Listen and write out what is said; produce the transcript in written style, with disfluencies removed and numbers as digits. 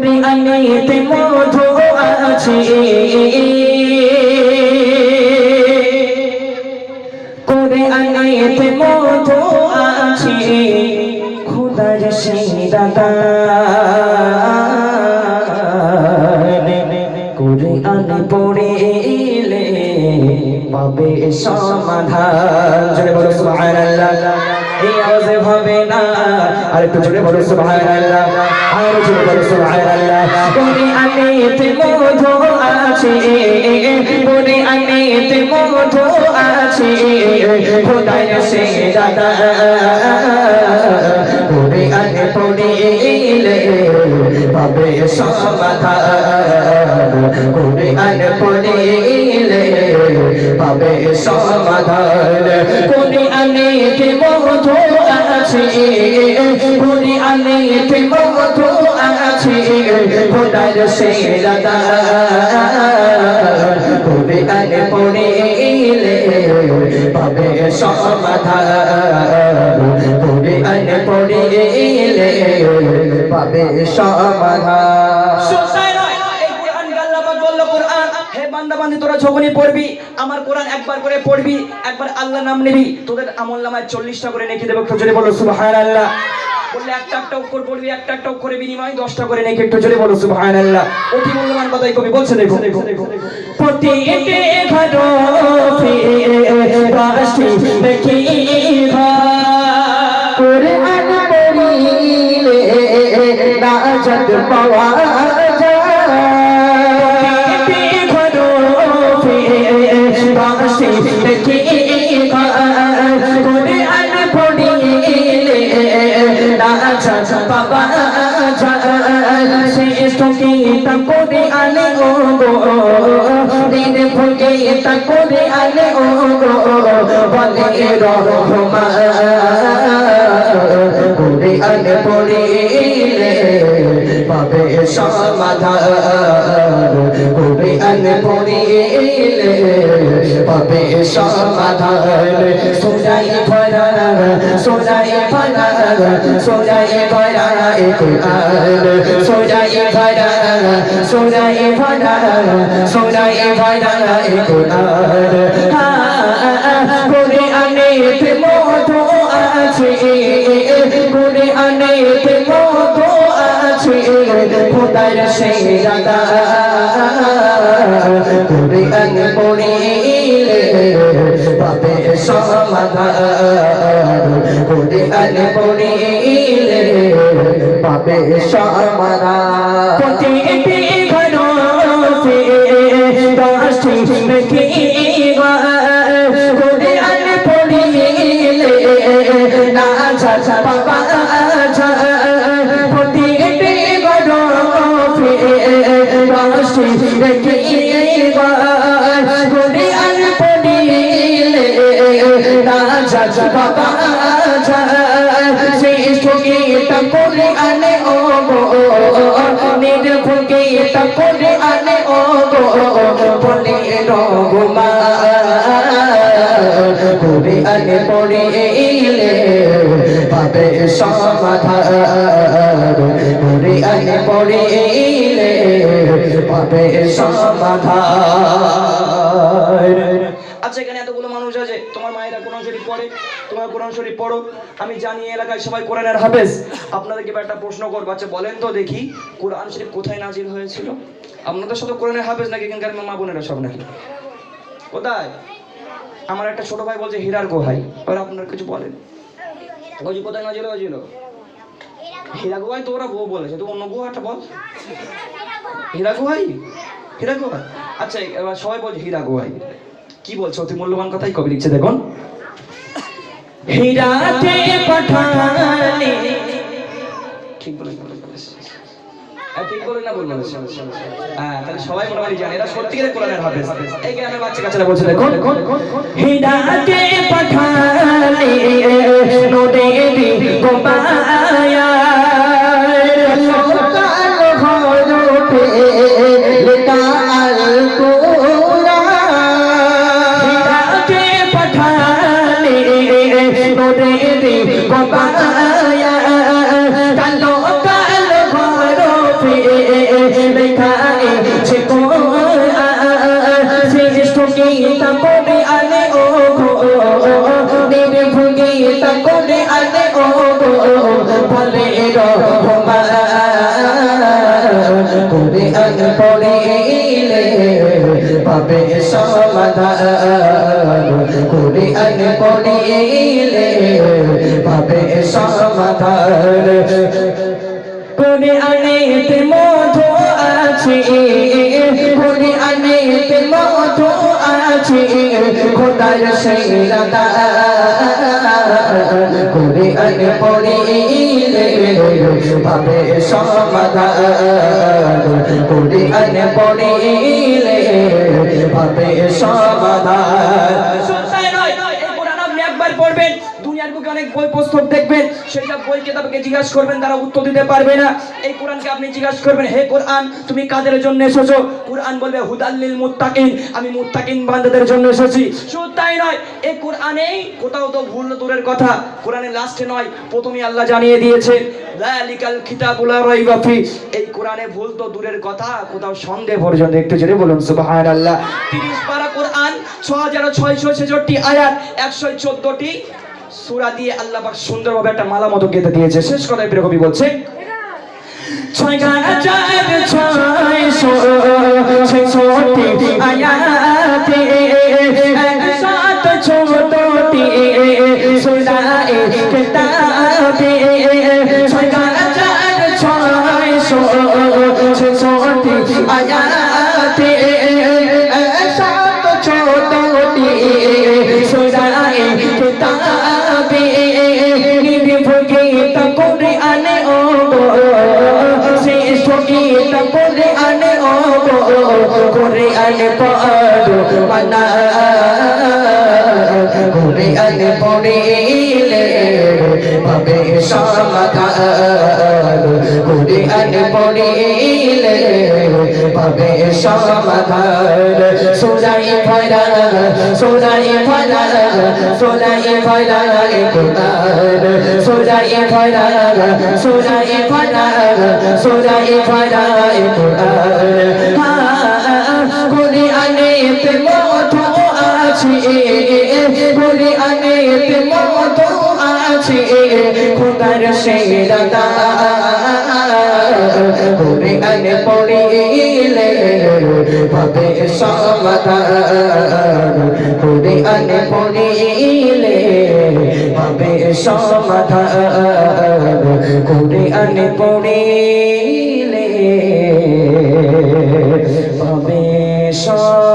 কোরআনেতে মধু আছে, কোরআনেতে মধু আছে, খোদার সেই দাগান। কোরআন পড়িলে পাবে সমাধান। জোরে বলো সুবহানাল্লাহ। এই আওয়াজে হবে না, আর একটু জোরে বলো সুবহানাল্লাহ, আর জোরে বলো সুবহানাল্লাহ। কোরআনেতে মধু আছে, কোরআনেতে মধু আছে, খোদার সেই দাগান। কোরআন পড়িলে পাবে সমাধান, কোরআন পড়িলে পাবে সমাধান। কোরআনেতে মধু আছে, কোরআনেতে মধু আছে, খোদার সেই দাগান। কোরআন পড়িলে পাবে সমাধান, কোরআন পড়িলে পাবে সমাধান। বান্দি তোরা যখনই পড়বি আমার কোরআন একবার করে পড়বি, একবার আল্লাহ নাম নিবি, তোদের আমলনামায় 40টা করে নেকি দেব। একটু জোরে বলো সুবহানাল্লাহ। বললে একটা একটা অক্ষর পড়বি, একটা একটা অক্ষরে বিনিময় 10টা করে নেকি। একটু জোরে বলো সুবহানাল্লাহ। অতি মূল্যবান কথাই কবি বলছে, দেখো প্রতিটি হরফে রাশি লিখিবা, কোরআন পড়িলে নাজাত পাওয়া যায়। কোরআন পড়িলে নাজাত পাওয়া যায়। শ্রেষ্ঠ কিতাব কোরআন ও গো, নির্ভুল কিতাব কোরআন ও গো, বলে রহমান। কোরআন পড়িলে পাবে সমাধান, কোরআন পড়িলে পাবে সমাধান। সোনাই ভরা, সোনাই ভরা, সোনাই ভরা কোরআন, সোনাই ভরা, সোনাই ভরা, সোনাই ভরা কোরআন। কোরআনেতে মধু আছে, কোরআনেতে মধু আছে, খোদার সেই দাগান। কোরআন পড়িলে পাবে সমাধান, কোরআন পড়িলে পাবে সমাধান। প্রতিটি হরফে রাশি লিখিবা, কোরআন পড়িলে নাজাত পাওয়া যায়। প্রতিটি হরফে রাশি লিখিবা, কোরআন পড়িলে নাজাত পাওয়া যায়। শ্রেষ্ঠ কিতাব কোরআন ও গো, নির্ভুল কিতাব কোরআন ও গো, বলে রহমান। কোরআন পড়িলে পাবে সমাধান, কোরআন পড়িলে পাবে সমাধান। আচ্ছা, এখানে এতগুলো মানুষ আছে, তোমার মায়েরা কোরআন শরীফ পড়ে, তোমরা কোরআন শরীফ পড়ো। আমি জানি এলাকায় সবাই কোরআনের হাফেজ। আপনাদেরকে একটা প্রশ্ন করবো, আচ্ছা বলেন তো দেখি কোরআন শরীফ কোথায় নাজিল হয়েছিল? আপনাদের সাথে কোরআনের হাফেজ নাকি এখানকার মা বোনেরা সব নাকি? কোথায়? আমার একটা ছোট ভাই বলছে হীরার গুহায়। এবার আপনারা কিছু বলেন, বলছি কোথায় নাজিল হয়েছিল? হীরা গুহায় তো ওরা বউ বলেছে, তো অন্য গুহাটা বল। হীরা গুহায়, হীরা গুহায়। আচ্ছা এবার সবাই বলছে হীরা গুহায়। কি বলছে? অতি মূল্যবান কথাই কবি লিখছে, দেখুন। হীরাতে পাঠানে, ঠিক বলে ঠিক বলে না বলবো? হ্যাঁ, তাহলে সবাই মোটামুটি জানে এরা সত্যিকারের কোরআনের হাফেজ। এই গ্রামের বাচ্চা কাচ্চারা বলছে, দেখুন হীরাতে পাঠানে নদেবী গোপায়া, সকাল হরপে লেখা আল কোরআন। হীরাতে পাঠানে নদেবী গোপায়া, কালো কালো হরপে কোরআন পড়িলে পাবে সমাধান কোরআনেতে মধু আছে কোরআনেতে মধু আছে খোদার সেরা দান কোরআন পড়িলে পাবে সমাধান কোরআন পড়িলে পাবে সমাধান একবার পড়বেন দুনিয়ার বুকে অনেক বই পুস্তক দেখবেন সেটা বই কিতাবকে জিজ্ঞাসা করবেন তারা উত্তর দিতে পারবে না এই কোরআনকে আপনি জিজ্ঞাসা করবেন হে কোরআন তুমি কাদের জন্য এসেছো কোরআন বলবে হুদাল্লিল মুত্তাকিন আমি মুত্তাকিন বান্দাদের জন্য এসেছি শুধু তাই নয় এই কোরআনেই কোথাও তো ভুল দূরের কথা কোরআনের লাস্টে নয় প্রথমেই আল্লাহ জানিয়ে দিয়েছেন যালিকাল কিতাবুল লা রাইবা ফি এই কোরআনে ভুল তো দূরের কথা কোথাও সন্দেহ পর্যন্ত একটু জোরে বলুন সুবহানাল্লাহ 30 পারা কোরআন 6666 আয়াত 114টি সূরা দিয়ে আল্লাহ পাক সুন্দরভাবে একটা মালা মতো গেঁথে দিয়েছে শেষ কথায় প্রিয় কবি বলছে 6666 আয়াতে 114টি সূরা কিতাবে 6666 আয়াতে 114টি সূরা কিতাবে নির্ভুগীত কোরআনে ও শ্রেষ্ঠ গীত কোরআনে ও কোরআনে পড়ো মানা কোরআন পড়িলে পাবে সমাধান কোরআন পড়িলে পাবে সমাধান সূরায়ে ফালা সূরায়ে ফালা সূরায়ে ফালা কোরআন সূরায়ে ফালা সূরায়ে ফালা সূরায়ে ফালা কোরআন কোরআনেতে মধু আছে কোরআনেতে মধু আছে খোদার সেরা দান কোরআন পড়িলে পাবে সমাধান কোরআন পড়িলে পাবে সমাধান কোরআন পড়িলে পাবে সমাধান